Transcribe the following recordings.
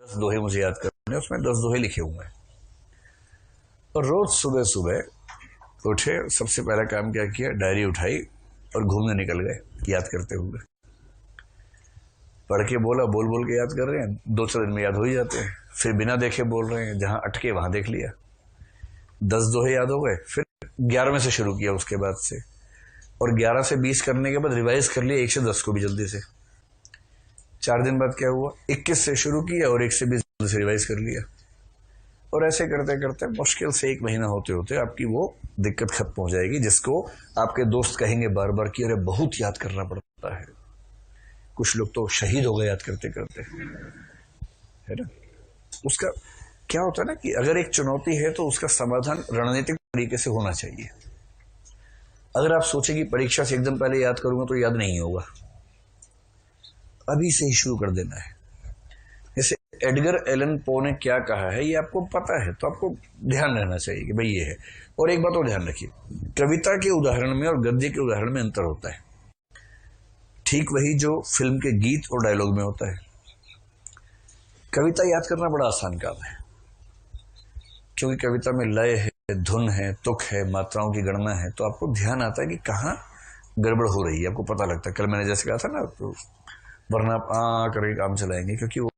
10 दोहे मुझे याद करने, उसमें 10 दोहे लिखे हुए हैं। और रोज सुबह सुबह उठे, सबसे पहला काम क्या किया, डायरी उठाई और घूमने निकल गए याद करते हुए। पढ़ के बोला, बोल बोल के याद कर रहे हैं, 2-4 दिन में याद हो ही जाते हैं। फिर बिना देखे बोल रहे हैं, जहां अटके वहां देख लिया, 10 दोहे याद हो गए। फिर 11वें से शुरू किया उसके बाद से, और 11 से 20 करने के बाद रिवाइज कर लिया 1 से 10 को भी जल्दी से। 4 दिन बाद क्या हुआ, 21 से शुरू किया और 1 से 20 से रिवाइज कर लिया। और ऐसे करते करते मुश्किल से 1 महीना होते होते आपकी वो दिक्कत खत्म हो जाएगी, जिसको आपके दोस्त कहेंगे बार बार कि अरे बहुत याद करना पड़ता है। कुछ लोग तो शहीद हो गए याद करते करते, है ना। उसका क्या होता है ना कि अगर एक चुनौती है तो उसका समाधान रणनीतिक तरीके से होना चाहिए। अगर आप सोचे कि परीक्षा से एकदम पहले याद करूंगा तो याद नहीं होगा, अभी से ही शुरू कर देना है। जैसे एडगर एलन पो ने क्या कहा है ये आपको पता है, तो आपको ध्यान रहना चाहिए कि भाई ये है। और एक बात और ध्यान रखिए, कविता के उदाहरण में और गद्य के उदाहरण में अंतर होता है, ठीक वही जो फिल्म के गीत और डायलॉग में होता है। कविता याद करना बड़ा आसान काम है, क्योंकि कविता में लय है, धुन है, तुक है, मात्राओं की गणना है, तो आपको ध्यान आता है कि कहाँ गड़बड़ हो रही है, आपको पता लगता है। कल मैंने जैसे कहा था ना, तो वरना आप करके काम चलाएंगे, क्योंकि वो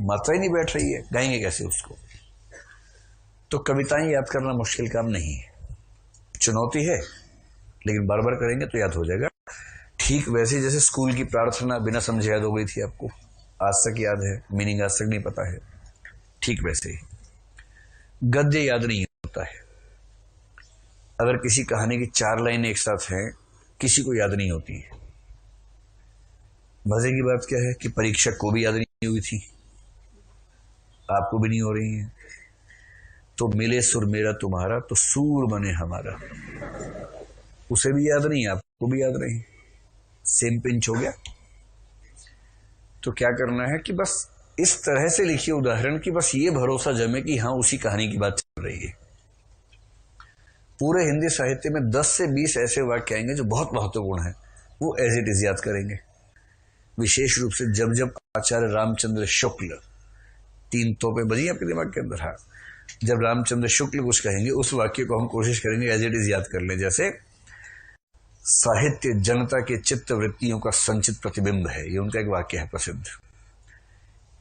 मात्रा ही नहीं बैठ रही है, गाएंगे कैसे उसको। तो कविताएं याद करना मुश्किल काम नहीं है, चुनौती है, लेकिन बार बार करेंगे तो याद हो जाएगा। ठीक वैसे जैसे स्कूल की प्रार्थना बिना समझे याद हो गई थी आपको, आज तक याद है, मीनिंग आज तक नहीं पता है, ठीक वैसे ही गद्य याद नहीं होता है। अगर किसी कहानी की 4 लाइनें एक साथ हैं, किसी को याद नहीं होती है। मजे की बात क्या है कि परीक्षक को भी याद नहीं हुई थी, आपको भी नहीं हो रही है। तो मिले सुर मेरा तुम्हारा तो सूर बने हमारा, उसे भी याद नहीं, आपको भी याद नहीं, सेम पिंच हो गया। तो क्या करना है कि बस इस तरह से लिखिए उदाहरण की बस ये भरोसा जमे कि हाँ उसी कहानी की बात चल रही है। पूरे हिंदी साहित्य में 10 से 20 ऐसे वाक्य आएंगे जो बहुत महत्वपूर्ण हैं, वो एज इट इज याद करेंगे। विशेष रूप से जब जब आचार्य रामचंद्र शुक्ल, 3 तोपें बजी आपके दिमाग के अंदर, हाँ, जब रामचंद्र शुक्ल कुछ कहेंगे उस वाक्य को हम कोशिश करेंगे एज इट इज याद कर लें। जैसे साहित्य जनता के चित्त वृत्तियों का संचित प्रतिबिंब है, ये उनका एक वाक्य है प्रसिद्ध।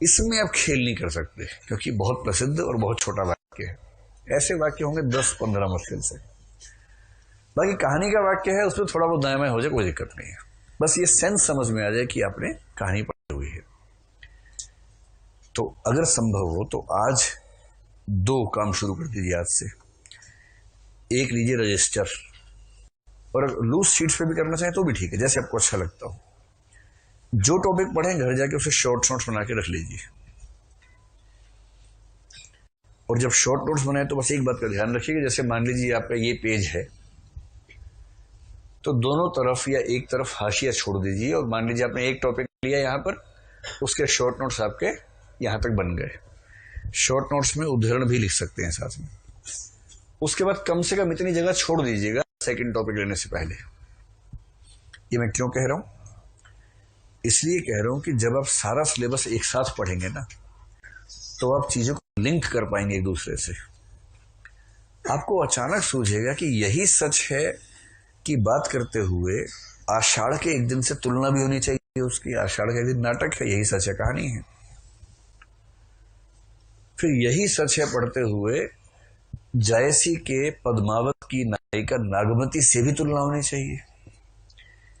इसमें आप खेल नहीं कर सकते क्योंकि बहुत प्रसिद्ध और बहुत छोटा वाक्य है। ऐसे वाक्य होंगे 10-15 मुश्किल से। बाकी कहानी का वाक्य है, उसमें थोड़ा बहुत दाएं बाएं हो जाए, कोई दिक्कत नहीं है, बस ये सेंस समझ में आ जाए कि आपने कहानी पढ़ी हुई है। तो अगर संभव हो तो आज 2 काम शुरू कर दीजिए आज से। एक लीजिए रजिस्टर, और लूज शीट्स पे भी करना चाहें तो भी ठीक है, जैसे आपको अच्छा लगता हो। जो टॉपिक पढ़ें घर जाके उसे शॉर्ट नोट्स बना के रख लीजिए। और जब शॉर्ट नोट्स बनाए तो बस एक बात का ध्यान रखिएगा, जैसे मान लीजिए आपका ये पेज है, तो दोनों तरफ या एक तरफ हाशिया छोड़ दीजिए, और मान लीजिए आपने एक टॉपिक लिया यहां पर, उसके शॉर्ट नोट्स आपके यहां तक बन गए। शॉर्ट नोट्स में उदाहरण भी लिख सकते हैं साथ में। उसके बाद कम से कम इतनी जगह छोड़ दीजिएगा सेकंड टॉपिक लेने से पहले। ये मैं क्यों कह रहा हूं, इसलिए कह रहा हूं कि जब आप सारा सिलेबस एक साथ पढ़ेंगे ना, तो आप चीजों को लिंक कर पाएंगे एक दूसरे से। आपको अचानक सूझेगा कि यही सच है कि बात करते हुए आषाढ़ के एक दिन से तुलना भी होनी चाहिए उसकी। आषाढ़ का एक दिन नाटक है, यही सच है, कहानी है। फिर यही सच है पढ़ते हुए जायसी के पद्मावत की नायिका नागमती से भी तुलना होनी चाहिए,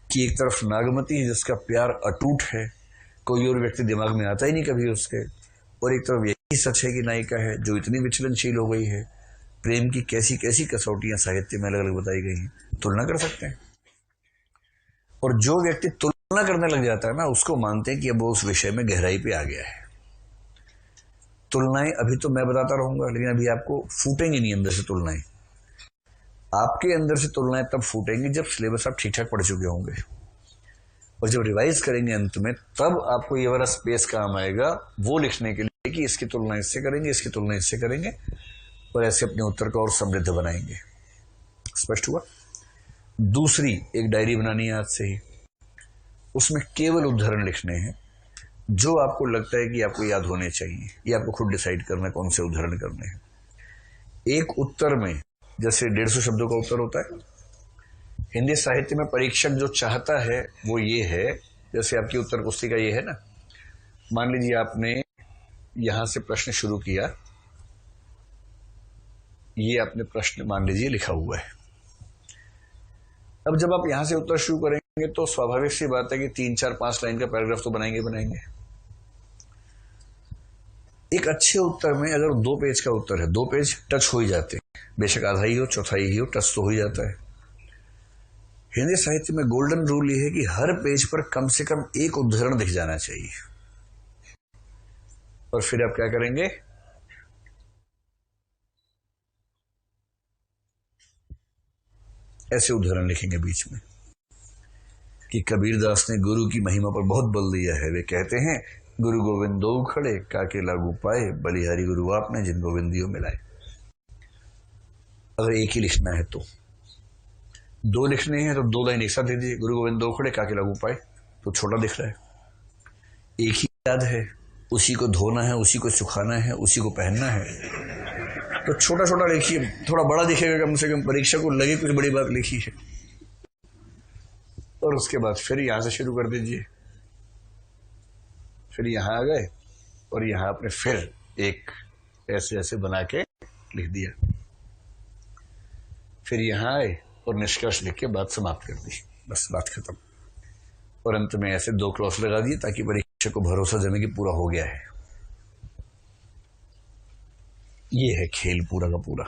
कि एक तरफ नागमती है जिसका प्यार अटूट है, कोई और व्यक्ति दिमाग में आता ही नहीं कभी उसके, और एक तरफ यही सच है कि नायिका है जो इतनी विचलनशील हो गई है। प्रेम की कैसी कैसी कसौटियां साहित्य में अलग अलग बताई गई हैं, तुलना कर सकते हैं। और जो व्यक्ति तुलना करने लग जाता है ना, उसको मानते हैं कि अब वो उस विषय में गहराई पे आ गया है। तुलनाएं अभी तो मैं बताता रहूंगा, लेकिन अभी आपको फूटेंगी नहीं अंदर से तुलनाएं। आपके अंदर से तुलनाएं तब फूटेंगी जब सिलेबस आप ठीक ठाक पढ़ चुके होंगे, और जब रिवाइज करेंगे अंत में, तब आपको ये वाला स्पेस काम आएगा वो लिखने के लिए कि इसकी तुलना इससे करेंगे, इसकी तुलना इससे करेंगे, और ऐसे अपने उत्तर को और समृद्ध बनाएंगे। स्पष्ट हुआ। दूसरी, एक डायरी बनानी है आज से ही, उसमें केवल उदाहरण लिखने हैं, जो आपको लगता है कि आपको याद होने चाहिए, ये आपको खुद डिसाइड करना है कौन से उदाहरण करने हैं। एक उत्तर में जैसे 150 शब्दों का उत्तर होता है, हिंदी साहित्य में परीक्षक जो चाहता है वो ये है, जैसे आपकी उत्तर पुस्तिका ये है ना, मान लीजिए आपने यहां से प्रश्न शुरू किया, ये आपने प्रश्न मान लीजिए लिखा हुआ है। अब जब आप यहां से उत्तर शुरू करेंगे तो स्वाभाविक सी बात है कि 3, 4, 5 लाइन का पैराग्राफ तो बनाएंगे। एक अच्छे उत्तर में अगर 2 पेज का उत्तर है, 2 पेज टच हो ही जाते हैं, बेशक आधा ही हो, चौथाई ही हो, टच तो हो ही जाता है। हिंदी साहित्य में गोल्डन रूल ये है कि हर पेज पर कम से कम एक उदाहरण दिख जाना चाहिए। और फिर आप क्या करेंगे, ऐसे उदाहरण लिखेंगे बीच में कि कबीरदास ने गुरु की महिमा पर बहुत बल दिया है। वे कहते हैं, गुरु गोविंद दो खड़े काके लागू पाए, बलिहारी गुरु आपने जिन गोविंदियों मिलाए। अगर एक ही लिखना है तो, 2 लिखने हैं तो 2 लाइन एक साथ दे दीजिए, गुरु गोविंद दो खड़े काके लागू पाए, तो छोटा दिख रहा है। एक ही याद है, उसी को धोना है, उसी को सुखाना है, उसी को पहनना है, तो छोटा छोटा लिखिए, थोड़ा बड़ा दिखेगा, कम से कम परीक्षा को लगे कुछ बड़ी बात लिखी है। और उसके बाद फिर यहां से शुरू कर दीजिए, फिर यहां आ गए और यहां आपने फिर एक ऐसे ऐसे बना के लिख दिया, फिर यहां आए और निष्कर्ष लिख के बात समाप्त कर दी, बस बात खत्म। और अंत में ऐसे 2 क्रॉस लगा दिए ताकि परीक्षा को भरोसा जमे कि पूरा हो गया है। ये है खेल पूरा का पूरा।